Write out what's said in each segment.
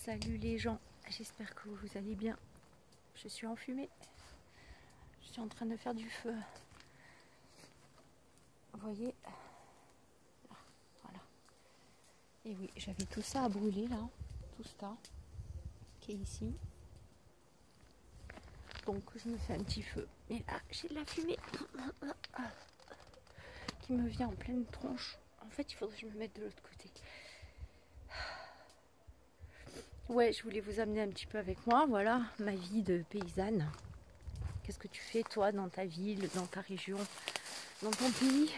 Salut les gens, j'espère que vous allez bien. Je suis enfumée. Je suis en train de faire du feu. Vous voyez? Voilà. Et oui, j'avais tout ça à brûler là. Tout ça qui est ici. Donc je me fais un petit feu. Et là, j'ai de la fumée qui me vient en pleine tronche. En fait, il faudrait que je me mette de l'autre côté. Ouais, je voulais vous amener un petit peu avec moi. Voilà, ma vie de paysanne. Qu'est-ce que tu fais toi dans ta ville, dans ta région, dans ton pays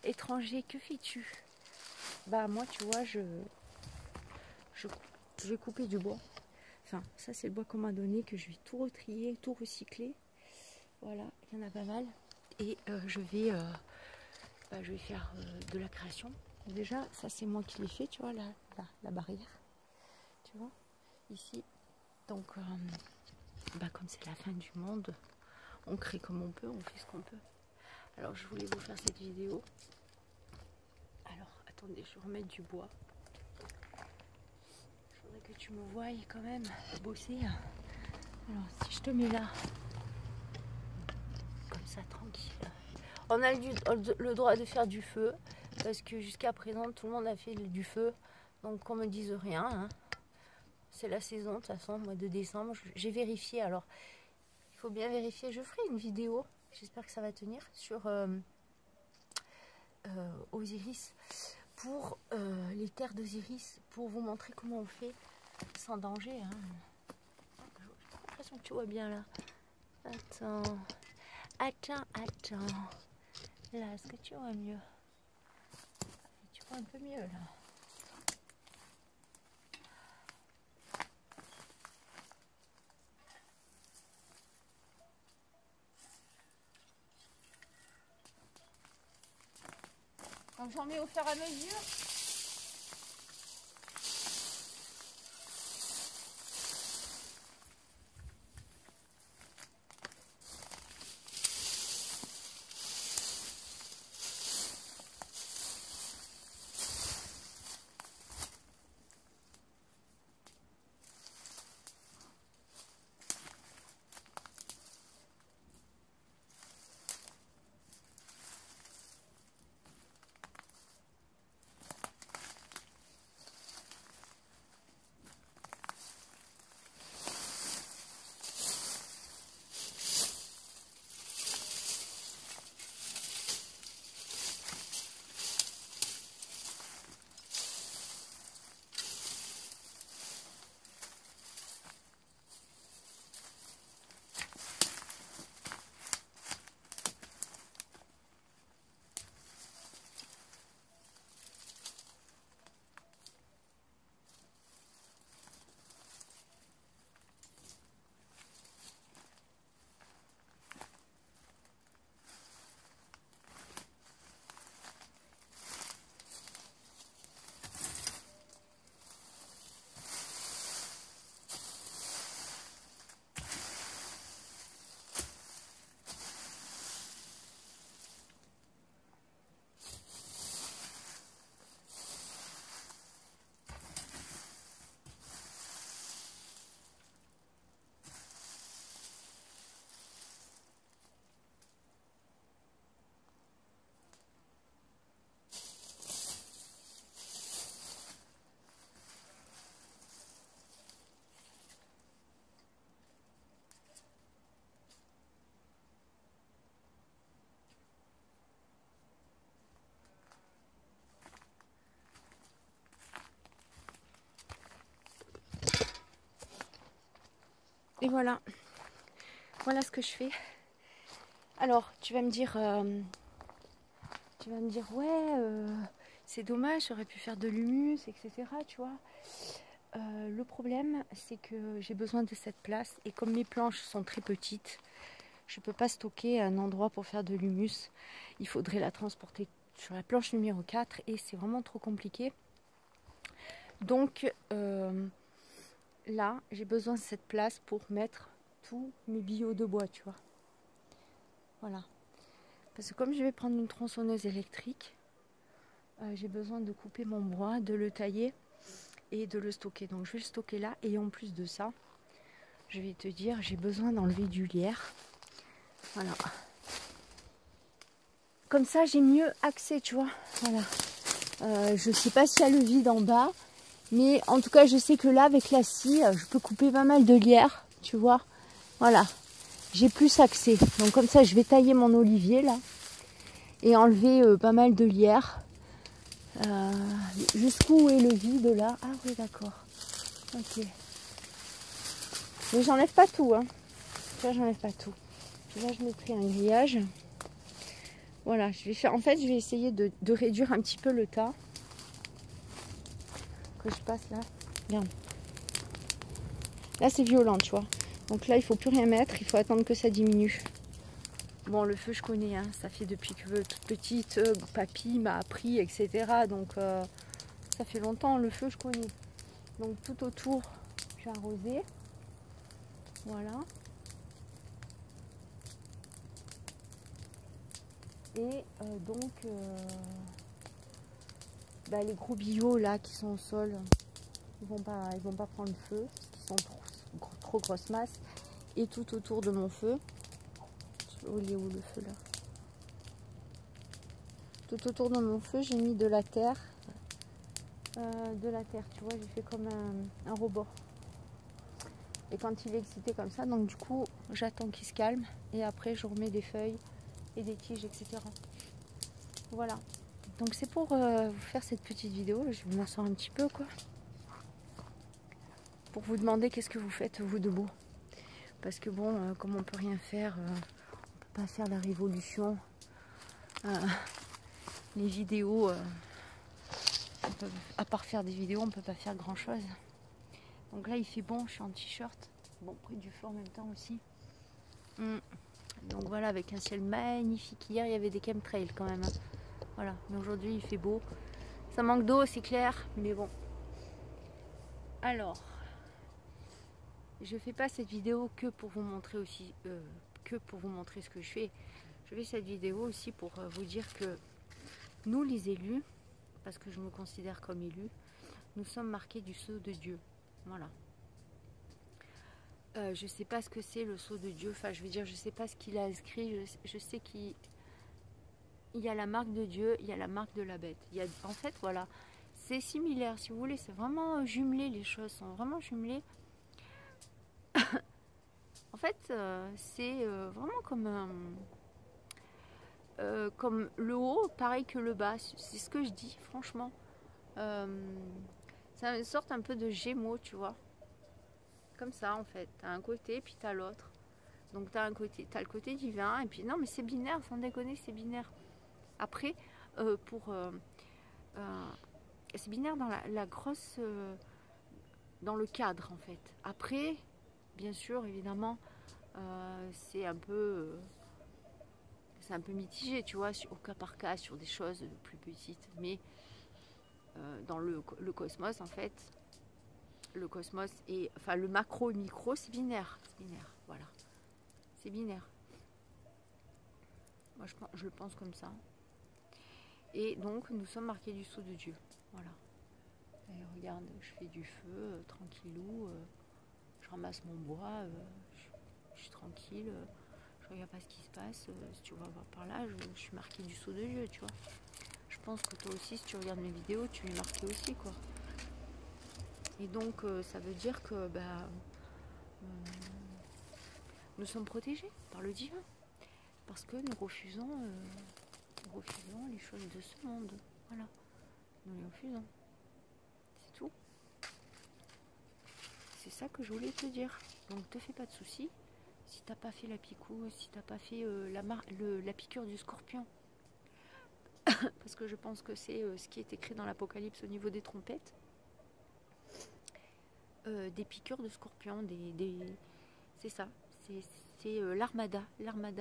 étranger? Que fais-tu? Bah moi, tu vois, je vais couper du bois. Enfin, ça c'est le bois qu'on m'a donné, que je vais tout retrier, tout recycler. Voilà, il y en a pas mal. Et je vais faire de la création. Déjà, ça c'est moi qui l'ai fait, tu vois, la barrière. Tu vois, ici. Donc, comme c'est la fin du monde, on crée comme on peut, on fait ce qu'on peut. Alors, je voulais vous faire cette vidéo. Alors, attendez, je vais remettre du bois. Il faudrait que tu me voies quand même bosser. Alors, si je te mets là, comme ça, tranquille. On a le droit de faire du feu, parce que jusqu'à présent, tout le monde a fait du feu. Donc, qu'on me dise rien. Hein. C'est la saison, de toute façon, mois de décembre. J'ai vérifié, alors, il faut bien vérifier. Je ferai une vidéo, j'espère que ça va tenir, sur Osiris, pour les terres d'Osiris, pour vous montrer comment on fait sans danger. Hein. J'ai l'impression que tu vois bien là. Attends. Là, est-ce que tu vois mieux? Tu vois un peu mieux là. Donc j'en mets au fur et à mesure. Et voilà ce que je fais. Alors tu vas me dire ouais, c'est dommage, j'aurais pu faire de l'humus, etc. Tu vois. Le problème, c'est que j'ai besoin de cette place et comme mes planches sont très petites, je ne peux pas stocker un endroit pour faire de l'humus. Il faudrait la transporter sur la planche numéro 4 et c'est vraiment trop compliqué. Donc là, j'ai besoin de cette place pour mettre tous mes billots de bois, tu vois. Voilà. Parce que comme je vais prendre une tronçonneuse électrique, j'ai besoin de couper mon bois, de le tailler et de le stocker. Donc je vais le stocker là, et en plus de ça, je vais te dire, j'ai besoin d'enlever du lierre. Voilà. Comme ça, j'ai mieux accès, tu vois. Voilà. Je sais pas s'il y a le vide en bas, mais en tout cas, je sais que là, avec la scie, je peux couper pas mal de lierre, tu vois. Voilà. J'ai plus accès. Donc comme ça, je vais tailler mon olivier là et enlever pas mal de lierre. Jusqu'où est le vide là? Ah oui, d'accord. Ok. Mais j'enlève pas tout, hein. Là, j'enlève pas tout. Puis là, je mettrai un grillage. Voilà, je vais faire. En fait, je vais essayer de réduire un petit peu le tas que je passe là. Regarde. Là, c'est violent, tu vois. Donc là, il faut plus rien mettre. Il faut attendre que ça diminue. Bon, le feu, je connais. Hein. Ça fait depuis que toute petite, papy m'a appris, etc. Donc, ça fait longtemps. Le feu, je connais. Donc, tout autour, j'ai arrosé. Voilà. Et donc, les gros billots là qui sont au sol, ils vont pas prendre feu parce qu'ils sont trop grosse masse. Et tout autour de mon feu, il est où le feu là? Tout autour de mon feu, j'ai mis de la terre. Tu vois, j'ai fait comme un robot. Et quand il est excité comme ça, donc du coup, j'attends qu'il se calme et après je remets des feuilles et des tiges, etc. Voilà. Donc c'est pour vous faire cette petite vidéo. Je vous m'en sors un petit peu, quoi. Pour vous demander qu'est-ce que vous faites, vous, de beau. Parce que bon, comme on peut rien faire, on peut pas faire la révolution. Les vidéos, à part faire des vidéos, on peut pas faire grand-chose. Donc là, il fait bon, je suis en t-shirt. Bon, près du feu en même temps aussi. Donc voilà, avec un ciel magnifique. Hier, il y avait des chemtrails quand même. Hein. Voilà, mais aujourd'hui, il fait beau. Ça manque d'eau, c'est clair, mais bon. Alors, je fais pas cette vidéo que pour vous montrer aussi, que pour vous montrer ce que je fais. Je fais cette vidéo aussi pour vous dire que nous, les élus, parce que je me considère comme élu, nous sommes marqués du sceau de Dieu. Voilà. Je sais pas ce que c'est le sceau de Dieu. Enfin, je veux dire, je sais pas ce qu'il a inscrit. Je sais qu'il y a la marque de Dieu, il y a la marque de la bête. En fait, voilà, c'est similaire, si vous voulez. C'est vraiment jumelé, les choses sont vraiment jumelées. En fait, c'est vraiment comme le haut, pareil que le bas. C'est ce que je dis, franchement. C'est une sorte un peu de gémeaux, tu vois. Comme ça, en fait. T'as un côté, puis t'as l'autre. Donc t'as le côté divin, et puis non, mais c'est binaire, sans déconner, c'est binaire. Après, c'est binaire dans la grosse, dans le cadre, en fait. Après, bien sûr, évidemment, c'est un peu mitigé, tu vois, au cas par cas, sur des choses plus petites. Mais dans le cosmos, en fait, le cosmos et enfin le macro et le micro, c'est binaire, voilà, c'est binaire. Moi, je le pense comme ça. Et donc, nous sommes marqués du sceau de Dieu, voilà. Et regarde, je fais du feu, tranquillou, je ramasse mon bois, je suis tranquille, je regarde pas ce qui se passe. Si tu vas voir par là, je suis marquée du sceau de Dieu, tu vois. Je pense que toi aussi, si tu regardes mes vidéos, tu es marqué aussi, quoi. Et donc, ça veut dire que nous sommes protégés par le divin. Parce que nous refusons les choses de ce monde. Voilà. Nous les refusons. C'est tout. C'est ça que je voulais te dire. Donc, te fais pas de soucis. Si t'as pas fait la picouse, si t'as pas fait la piqûre du scorpion. Parce que je pense que c'est ce qui est écrit dans l'Apocalypse au niveau des trompettes. Des piqûres de scorpion, c'est ça. C'est l'armada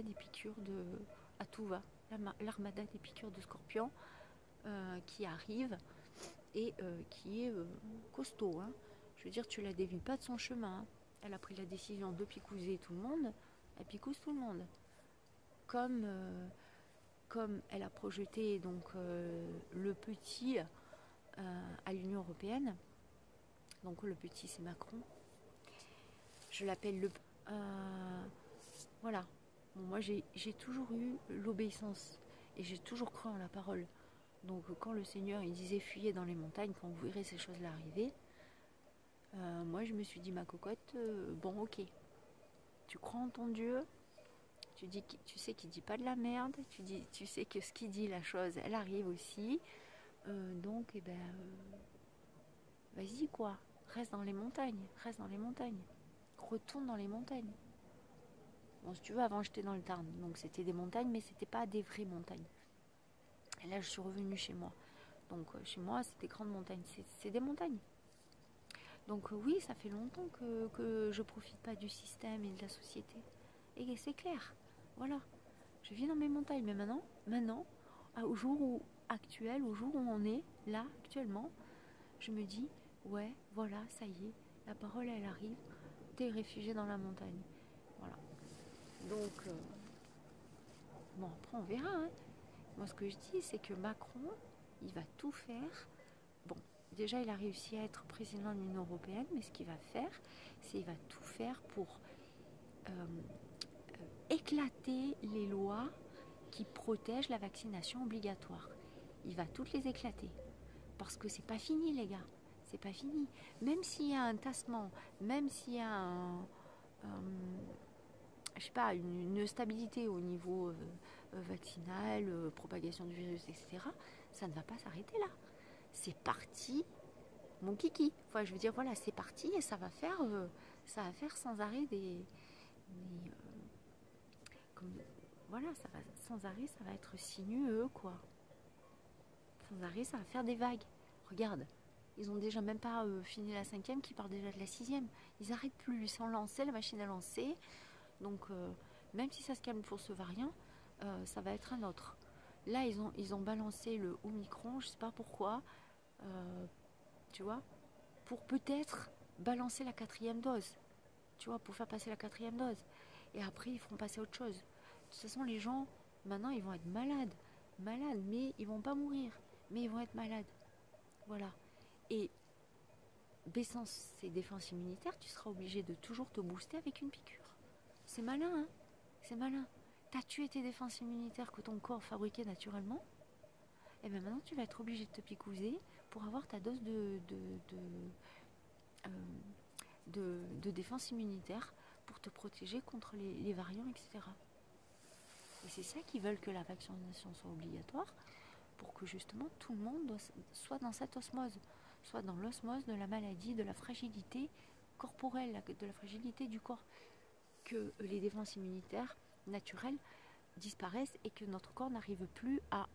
des piqûres à tout va. L'armada des piqûres de scorpion qui arrive et qui est costaud. Hein. Je veux dire, tu la dévies pas de son chemin. Hein. Elle a pris la décision de picouser tout le monde. Elle picouse tout le monde. Comme elle a projeté donc le petit à l'Union européenne. Donc le petit c'est Macron. Je l'appelle le... voilà. Bon, moi j'ai toujours eu l'obéissance et j'ai toujours cru en la parole. Donc quand le Seigneur il disait fuyez dans les montagnes quand vous verrez ces choses-là arriver, moi je me suis dit ma cocotte, bon ok, tu crois en ton Dieu, tu sais qu'il dit pas de la merde, tu sais que ce qu'il dit la chose elle arrive aussi, donc eh ben vas-y quoi, reste dans les montagnes, retourne dans les montagnes. Bon si tu veux avant j'étais dans le Tarn, donc c'était des montagnes mais c'était pas des vraies montagnes. Et là je suis revenue chez moi. Donc chez moi, c'est des grandes montagnes, c'est des montagnes. Donc oui, ça fait longtemps que je profite pas du système et de la société. Et c'est clair, voilà. Je vis dans mes montagnes, mais maintenant, au jour actuel, au jour où on est, là, actuellement, je me dis, ouais, voilà, ça y est, la parole, elle arrive, t'es réfugié dans la montagne. Voilà. Donc, bon, après, on verra, hein. Moi, ce que je dis, c'est que Macron, il va tout faire. Bon, déjà, il a réussi à être président de l'Union européenne, mais ce qu'il va faire, c'est qu'il va tout faire pour éclater les lois qui protègent la vaccination obligatoire. Il va toutes les éclater. Parce que c'est pas fini, les gars. C'est pas fini. Même s'il y a un tassement, même s'il y a je sais pas, une stabilité au niveau vaccinal, propagation du virus, etc., ça ne va pas s'arrêter là. C'est parti, mon kiki. Enfin, je veux dire, voilà, c'est parti et ça va faire sans arrêt comme, voilà, ça va sans arrêt, ça va être sinueux, quoi. Sans arrêt, ça va faire des vagues. Regarde, ils ont déjà même pas fini la 5e, qui partent déjà de la 6e. Ils arrêtent plus, ils sont lancés, la machine à lancer. Donc, même si ça se calme pour ce variant, ça va être un autre. Là, ils ont balancé le Omicron, je sais pas pourquoi, tu vois, pour peut-être balancer la 4e dose, tu vois, pour faire passer la 4e dose. Et après, ils feront passer autre chose. De toute façon, les gens, maintenant, ils vont être malades, mais ils vont pas mourir, mais ils vont être malades. Voilà. Et baissant ces défenses immunitaires, tu seras obligé de toujours te booster avec une piqûre. C'est malin, hein? C'est malin. T'as tué tes défenses immunitaires que ton corps fabriquait naturellement. Et bien maintenant, tu vas être obligé de te picouser pour avoir ta dose de défense immunitaire pour te protéger contre les variants, etc. Et c'est ça qu'ils veulent, que la vaccination soit obligatoire, pour que justement tout le monde soit dans cette osmose, soit dans l'osmose de la maladie, de la fragilité corporelle, de la fragilité du corps, que les défenses immunitaires naturelles disparaissent et que notre corps n'arrive plus à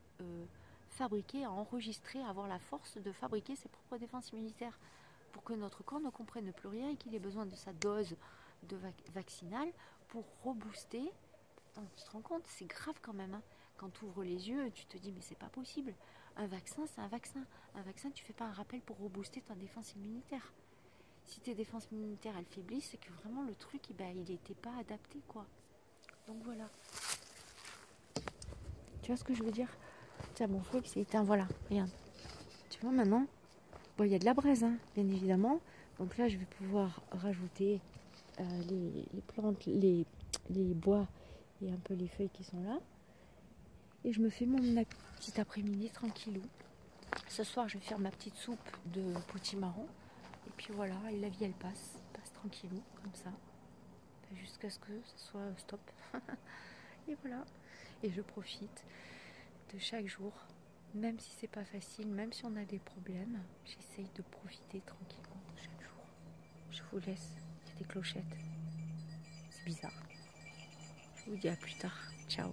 fabriquer, à enregistrer, à avoir la force de fabriquer ses propres défenses immunitaires, pour que notre corps ne comprenne plus rien et qu'il ait besoin de sa dose de vaccinale pour rebooster. Tu te rends compte, c'est grave quand même, hein. Quand tu ouvres les yeux, tu te dis mais c'est pas possible. Un vaccin, c'est un vaccin. Un vaccin, tu fais pas un rappel pour rebooster ta défense immunitaire. Si tes défenses immunitaires elles faiblissent, c'est que vraiment le truc, il n'était pas adapté, quoi. Donc voilà. Tu vois ce que je veux dire? Tiens, mon feu c'est éteint, voilà, regarde. Tu vois maintenant, bon, il y a de la braise, hein, bien évidemment. Donc là, je vais pouvoir rajouter les plantes, les bois et un peu les feuilles qui sont là. Et je me fais mon petit après-midi tranquillou. Ce soir, je vais faire ma petite soupe de potimarron. Et puis voilà, et la vie, elle passe tranquillou, comme ça. Jusqu'à ce que ce soit stop. Et voilà. Et je profite de chaque jour. Même si c'est pas facile, même si on a des problèmes, j'essaye de profiter tranquillement de chaque jour. Je vous laisse. Il y a des clochettes. C'est bizarre. Je vous dis à plus tard. Ciao.